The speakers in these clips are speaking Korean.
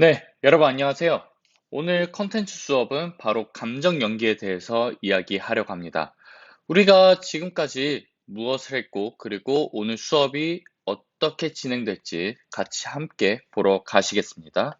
네, 여러분 안녕하세요. 오늘 컨텐츠 수업은 바로 감정 연기에 대해서 이야기하려고 합니다. 우리가 지금까지 무엇을 했고, 그리고 오늘 수업이 어떻게 진행될지 같이 함께 보러 가시겠습니다.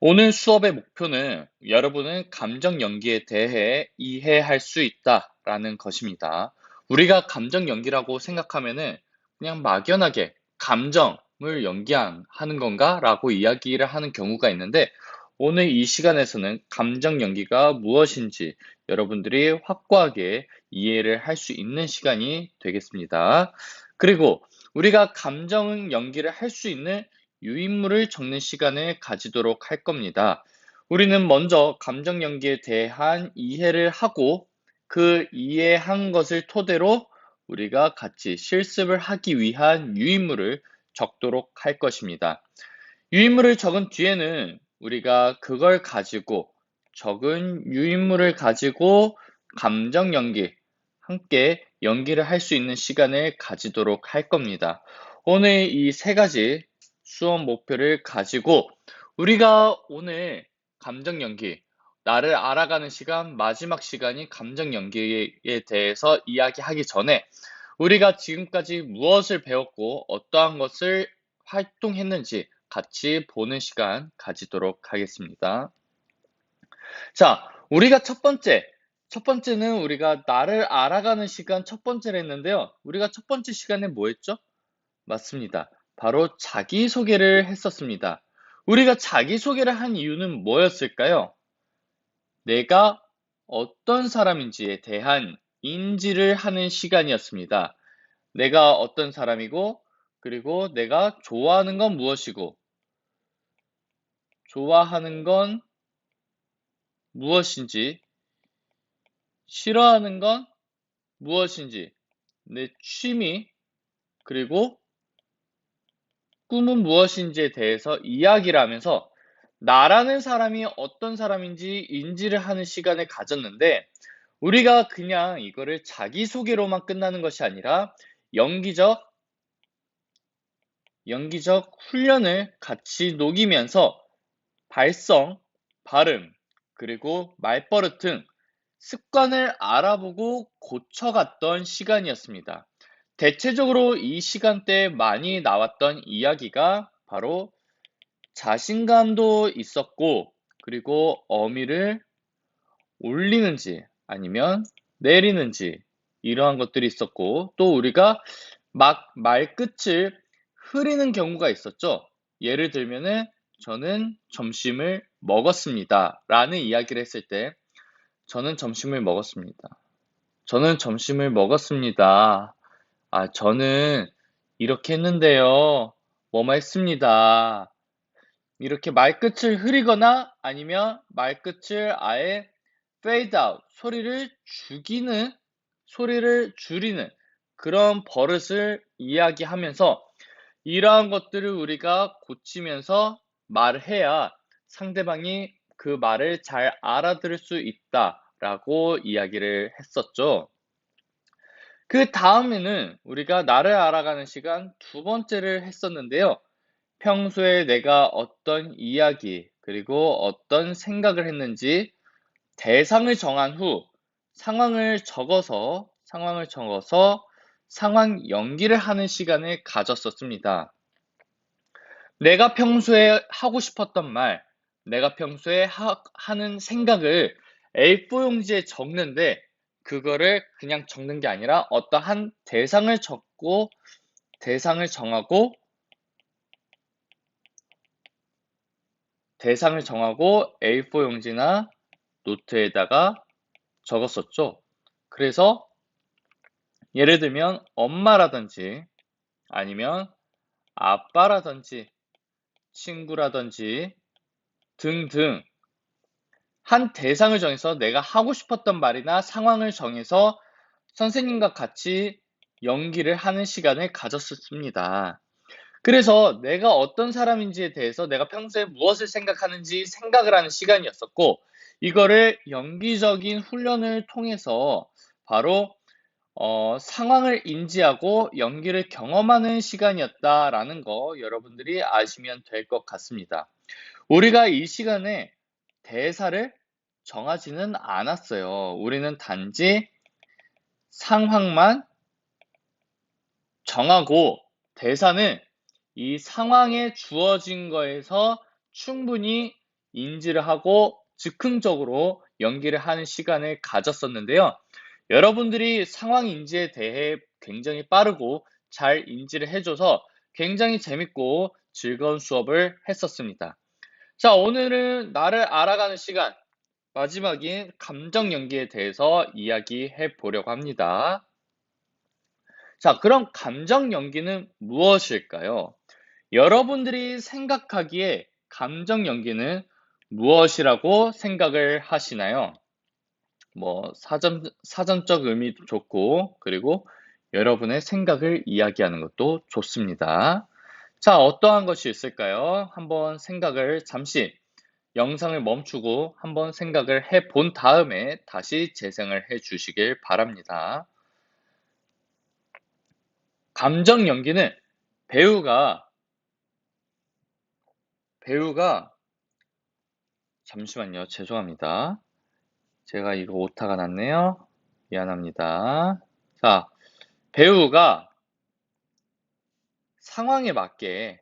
오늘 수업의 목표는 여러분은 감정 연기에 대해 이해할 수 있다라는 것입니다. 우리가 감정 연기라고 생각하면은 그냥 막연하게 감정을 연기하는 건가라고 이야기를 하는 경우가 있는데 오늘 이 시간에서는 감정 연기가 무엇인지 여러분들이 확고하게 이해를 할 수 있는 시간이 되겠습니다. 그리고 우리가 감정 연기를 할 수 있는 유인물을 적는 시간을 가지도록 할 겁니다. 우리는 먼저 감정 연기에 대한 이해를 하고 그 이해한 것을 토대로 우리가 같이 실습을 하기 위한 유인물을 적도록 할 것입니다. 유인물을 적은 뒤에는 우리가 그걸 가지고 적은 유인물을 가지고 감정 연기, 함께 연기를 할 수 있는 시간을 가지도록 할 겁니다. 오늘 이 세 가지 수업 목표를 가지고 우리가 오늘 감정 연기, 나를 알아가는 시간, 마지막 시간이 감정 연기에 대해서 이야기하기 전에 우리가 지금까지 무엇을 배웠고 어떠한 것을 활동했는지 같이 보는 시간 가지도록 하겠습니다. 자, 우리가 첫 번째는 우리가 나를 알아가는 시간 첫 번째를 했는데요. 우리가 첫 번째 시간에 뭐 했죠? 맞습니다. 바로 자기소개를 했었습니다. 우리가 자기소개를 한 이유는 뭐였을까요? 내가 어떤 사람인지에 대한 인지를 하는 시간이었습니다. 내가 어떤 사람이고, 그리고 내가 좋아하는 건 무엇이고, 좋아하는 건 무엇인지, 싫어하는 건 무엇인지, 내 취미, 그리고 꿈은 무엇인지에 대해서 이야기를 하면서 나라는 사람이 어떤 사람인지 인지를 하는 시간을 가졌는데 우리가 그냥 이거를 자기소개로만 끝나는 것이 아니라 연기적 훈련을 같이 녹이면서 발성, 발음, 그리고 말버릇 등 습관을 알아보고 고쳐갔던 시간이었습니다. 대체적으로 이 시간대에 많이 나왔던 이야기가 바로 자신감도 있었고, 그리고 어미를 올리는지 아니면 내리는지 이러한 것들이 있었고, 또 우리가 막 말끝을 흐리는 경우가 있었죠. 예를 들면은 저는 점심을 먹었습니다. 라는 이야기를 했을 때, 저는 점심을 먹었습니다. 저는 점심을 먹었습니다. 아, 저는 이렇게 했는데요. 뭐뭐 했습니다. 이렇게 말끝을 흐리거나 아니면 말끝을 아예 fade out, 소리를 줄이는 그런 버릇을 이야기하면서 이러한 것들을 우리가 고치면서 말을 해야 상대방이 그 말을 잘 알아들을 수 있다라고 이야기를 했었죠. 그 다음에는 우리가 나를 알아가는 시간 두 번째를 했었는데요. 평소에 내가 어떤 이야기, 그리고 어떤 생각을 했는지 대상을 정한 후 상황 연기를 하는 시간을 가졌었습니다. 내가 평소에 하고 싶었던 말, 내가 평소에 하는 생각을 A4 용지에 적는데 그거를 그냥 적는 게 아니라 어떠한 대상을 정하고 A4 용지나 노트에다가 적었었죠. 그래서 예를 들면 엄마라든지 아니면 아빠라든지 친구라든지 등등 한 대상을 정해서 내가 하고 싶었던 말이나 상황을 정해서 선생님과 같이 연기를 하는 시간을 가졌었습니다. 그래서 내가 어떤 사람인지에 대해서 내가 평소에 무엇을 생각하는지 생각을 하는 시간이었었고, 이거를 연기적인 훈련을 통해서 바로 상황을 인지하고 연기를 경험하는 시간이었다라는 거 여러분들이 아시면 될 것 같습니다. 우리가 이 시간에 대사를 정하지는 않았어요. 우리는 단지 상황만 정하고 대사는 이 상황에 주어진 거에서 충분히 인지를 하고 즉흥적으로 연기를 하는 시간을 가졌었는데요. 여러분들이 상황 인지에 대해 굉장히 빠르고 잘 인지를 해줘서 굉장히 재밌고 즐거운 수업을 했었습니다. 자, 오늘은 나를 알아가는 시간, 마지막인 감정 연기에 대해서 이야기해 보려고 합니다. 자, 그럼 감정 연기는 무엇일까요? 여러분들이 생각하기에 감정 연기는 무엇이라고 생각을 하시나요? 사전적 의미도 좋고, 그리고 여러분의 생각을 이야기하는 것도 좋습니다. 자, 어떠한 것이 있을까요? 한번 생각을 잠시 영상을 멈추고 한번 생각을 해 본 다음에 다시 재생을 해 주시길 바랍니다. 감정 연기는 배우가 잠시만요. 죄송합니다. 제가 이거 오타가 났네요. 미안합니다. 자, 배우가 상황에 맞게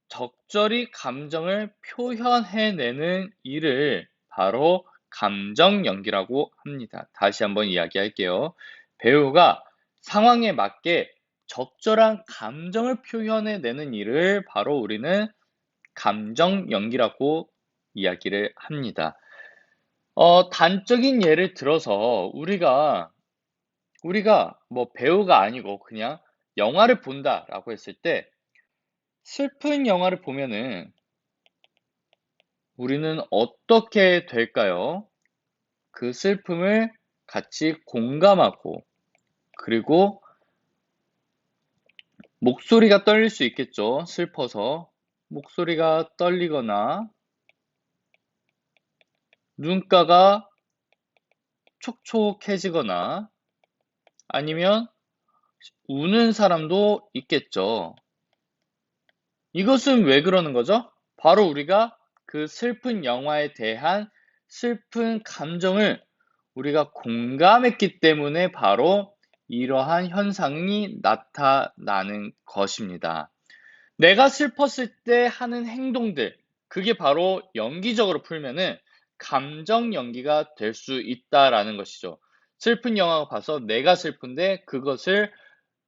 적절히 감정을 표현해내는 일을 바로 감정 연기라고 합니다. 다시 한번 이야기할게요. 배우가 상황에 맞게 적절한 감정을 표현해내는 일을 바로 우리는 감정 연기라고 이야기를 합니다. 단적인 예를 들어서 우리가 배우가 아니고 그냥 영화를 본다라고 했을 때 슬픈 영화를 보면은 우리는 어떻게 될까요? 그 슬픔을 같이 공감하고 그리고 목소리가 떨릴 수 있겠죠. 슬퍼서 목소리가 떨리거나 눈가가 촉촉해지거나 아니면 우는 사람도 있겠죠. 이것은 왜 그러는 거죠? 바로 우리가 그 슬픈 영화에 대한 슬픈 감정을 우리가 공감했기 때문에 바로 이러한 현상이 나타나는 것입니다. 내가 슬펐을 때 하는 행동들, 그게 바로 연기적으로 풀면은 감정 연기가 될 수 있다라는 것이죠. 슬픈 영화 봐서 내가 슬픈데 그것을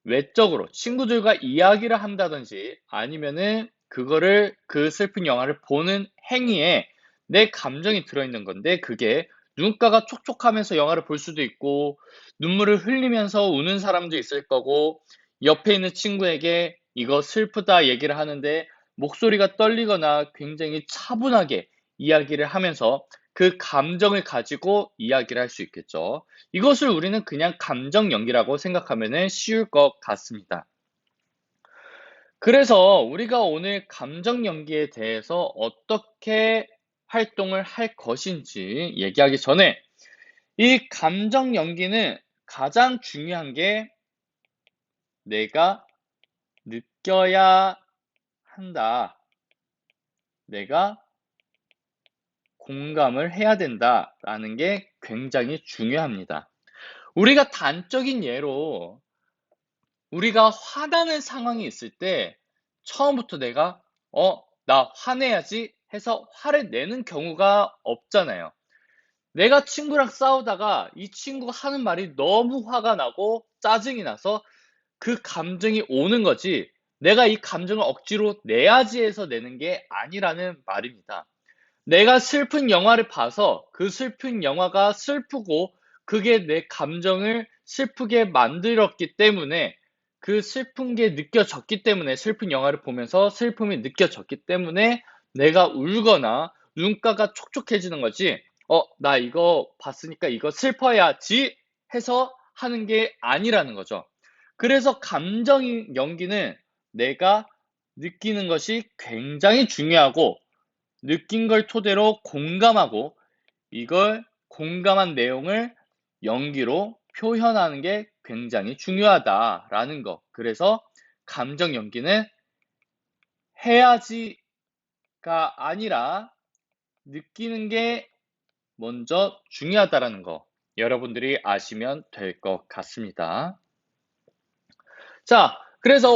외적으로 친구들과 이야기를 한다든지 아니면은 그 슬픈 영화를 보는 행위에 내 감정이 들어있는 건데 그게 눈가가 촉촉하면서 영화를 볼 수도 있고 눈물을 흘리면서 우는 사람도 있을 거고 옆에 있는 친구에게 이거 슬프다 얘기를 하는데 목소리가 떨리거나 굉장히 차분하게 이야기를 하면서 그 감정을 가지고 이야기를 할 수 있겠죠. 이것을 우리는 그냥 감정 연기라고 생각하면 쉬울 것 같습니다. 그래서 우리가 오늘 감정 연기에 대해서 어떻게 활동을 할 것인지 얘기하기 전에 이 감정 연기는 가장 중요한 게 내가 느껴야 한다. 내가 공감을 해야 된다라는 게 굉장히 중요합니다. 우리가 단적인 예로 우리가 화나는 상황이 있을 때 처음부터 내가 나 화내야지 해서 화를 내는 경우가 없잖아요. 내가 친구랑 싸우다가 이 친구가 하는 말이 너무 화가 나고 짜증이 나서 그 감정이 오는 거지 내가 이 감정을 억지로 내야지 해서 내는 게 아니라는 말입니다. 내가 슬픈 영화를 봐서 그 슬픈 영화가 슬프고 그게 내 감정을 슬프게 만들었기 때문에 그 슬픈 게 느껴졌기 때문에 슬픈 영화를 보면서 슬픔이 느껴졌기 때문에 내가 울거나 눈가가 촉촉해지는 거지. 나 이거 봤으니까 이거 슬퍼야지 해서 하는 게 아니라는 거죠. 그래서 감정 연기는 내가 느끼는 것이 굉장히 중요하고 느낀 걸 토대로 공감하고 이걸 공감한 내용을 연기로 표현하는 게 굉장히 중요하다라는 거. 그래서 감정 연기는 해야지가 아니라 느끼는 게 먼저 중요하다라는 거 여러분들이 아시면 될 것 같습니다. 자, 그래서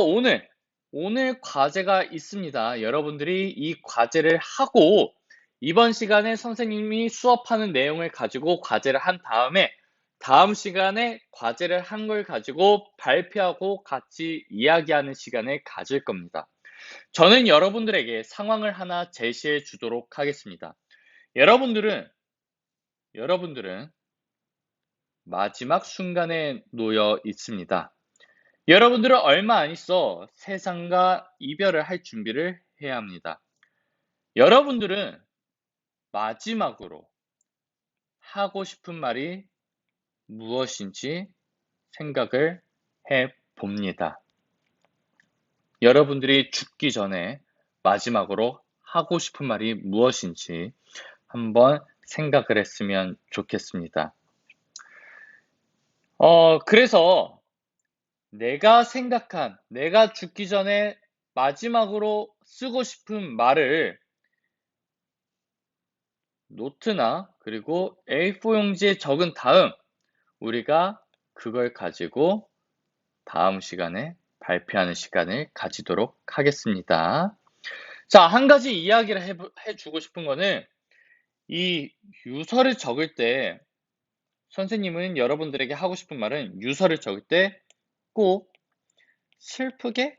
오늘 과제가 있습니다. 여러분들이 이 과제를 하고 이번 시간에 선생님이 수업하는 내용을 가지고 과제를 한 다음에 다음 시간에 과제를 한 걸 가지고 발표하고 같이 이야기하는 시간을 가질 겁니다. 저는 여러분들에게 상황을 하나 제시해 주도록 하겠습니다. 여러분들은 마지막 순간에 놓여 있습니다. 여러분들은 얼마 안 있어 세상과 이별을 할 준비를 해야 합니다. 여러분들은 마지막으로 하고 싶은 말이 무엇인지 생각을 해 봅니다. 여러분들이 죽기 전에 마지막으로 하고 싶은 말이 무엇인지 한번 생각을 했으면 좋겠습니다. 그래서 내가 죽기 전에 마지막으로 쓰고 싶은 말을 노트나 그리고 A4 용지에 적은 다음 우리가 그걸 가지고 다음 시간에 발표하는 시간을 가지도록 하겠습니다. 자, 한 가지 이야기를 해주고 싶은 거는 이 유서를 적을 때 선생님은 여러분들에게 하고 싶은 말은 유서를 적을 때 꼭 슬프게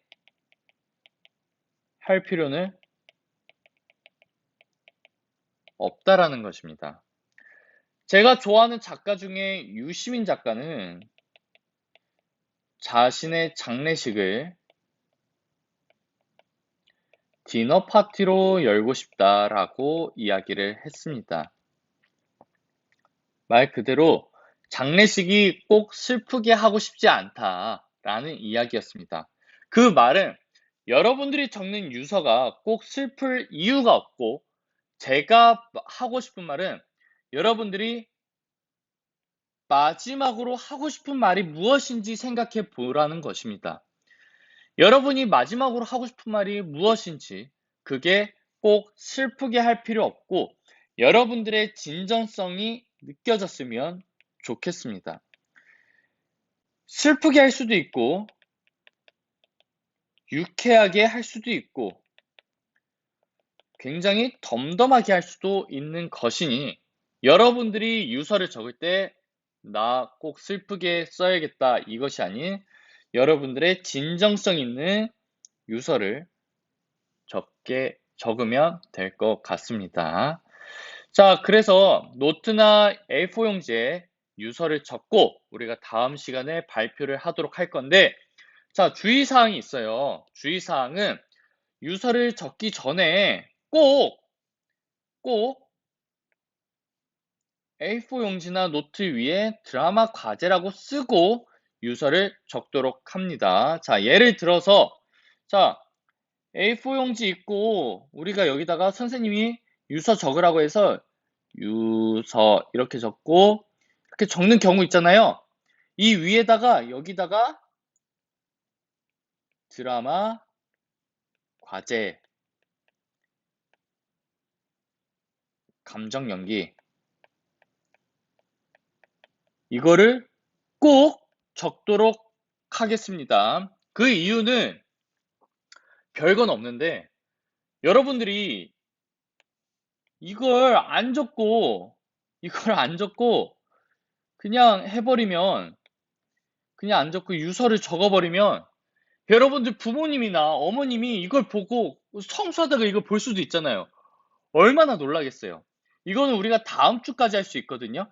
할 필요는 없다라는 것입니다. 제가 좋아하는 작가 중에 유시민 작가는 자신의 장례식을 디너 파티로 열고 싶다라고 이야기를 했습니다. 말 그대로 장례식이 꼭 슬프게 하고 싶지 않다라는 이야기였습니다. 그 말은 여러분들이 적는 유서가 꼭 슬플 이유가 없고 제가 하고 싶은 말은 여러분들이 마지막으로 하고 싶은 말이 무엇인지 생각해 보라는 것입니다. 여러분이 마지막으로 하고 싶은 말이 무엇인지 그게 꼭 슬프게 할 필요 없고 여러분들의 진정성이 느껴졌으면 좋겠습니다. 슬프게 할 수도 있고 유쾌하게 할 수도 있고 굉장히 덤덤하게 할 수도 있는 것이니 여러분들이 유서를 적을 때 나 꼭 슬프게 써야겠다 이것이 아닌 여러분들의 진정성 있는 유서를 적으면 될 것 같습니다. 자, 그래서 노트나 A4 용지에 유서를 적고 우리가 다음 시간에 발표를 하도록 할 건데 자, 주의사항이 있어요. 주의사항은 유서를 적기 전에 꼭 A4 용지나 노트 위에 드라마 과제라고 쓰고 유서를 적도록 합니다. 자, 예를 들어서 자, A4 용지 있고 우리가 여기다가 선생님이 유서 적으라고 해서 유서 이렇게 적고 이렇게 적는 경우 있잖아요. 이 위에다가 여기다가 드라마 과제 감정 연기 이거를 꼭 적도록 하겠습니다. 그 이유는 별건 없는데 여러분들이 이걸 안 적고 그냥 해버리면 그냥 안 적고 유서를 적어버리면 여러분들 부모님이나 어머님이 이걸 보고 청소하다가 이걸 볼 수도 있잖아요. 얼마나 놀라겠어요. 이거는 우리가 다음 주까지 할 수 있거든요.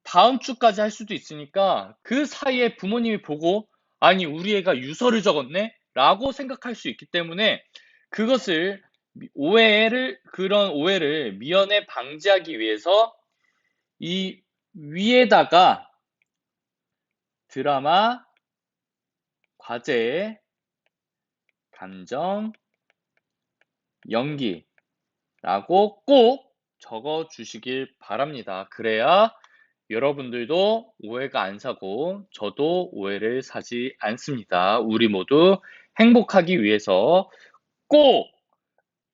다음 주까지 할 수도 있으니까 그 사이에 부모님이 보고 아니 우리 애가 유서를 적었네? 라고 생각할 수 있기 때문에 그것을 그런 오해를 미연에 방지하기 위해서 이 위에다가 드라마, 과제, 감정, 연기라고 꼭 적어 주시길 바랍니다. 그래야 여러분들도 오해가 안 사고 저도 오해를 사지 않습니다. 우리 모두 행복하기 위해서 꼭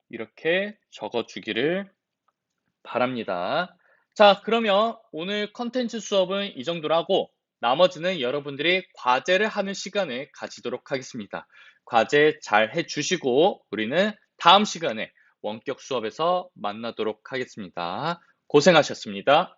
이렇게 적어주기를 바랍니다. 자, 그러면 오늘 컨텐츠 수업은 이 정도로 하고 나머지는 여러분들이 과제를 하는 시간을 가지도록 하겠습니다. 과제 잘 해주시고 우리는 다음 시간에 원격 수업에서 만나도록 하겠습니다. 고생하셨습니다.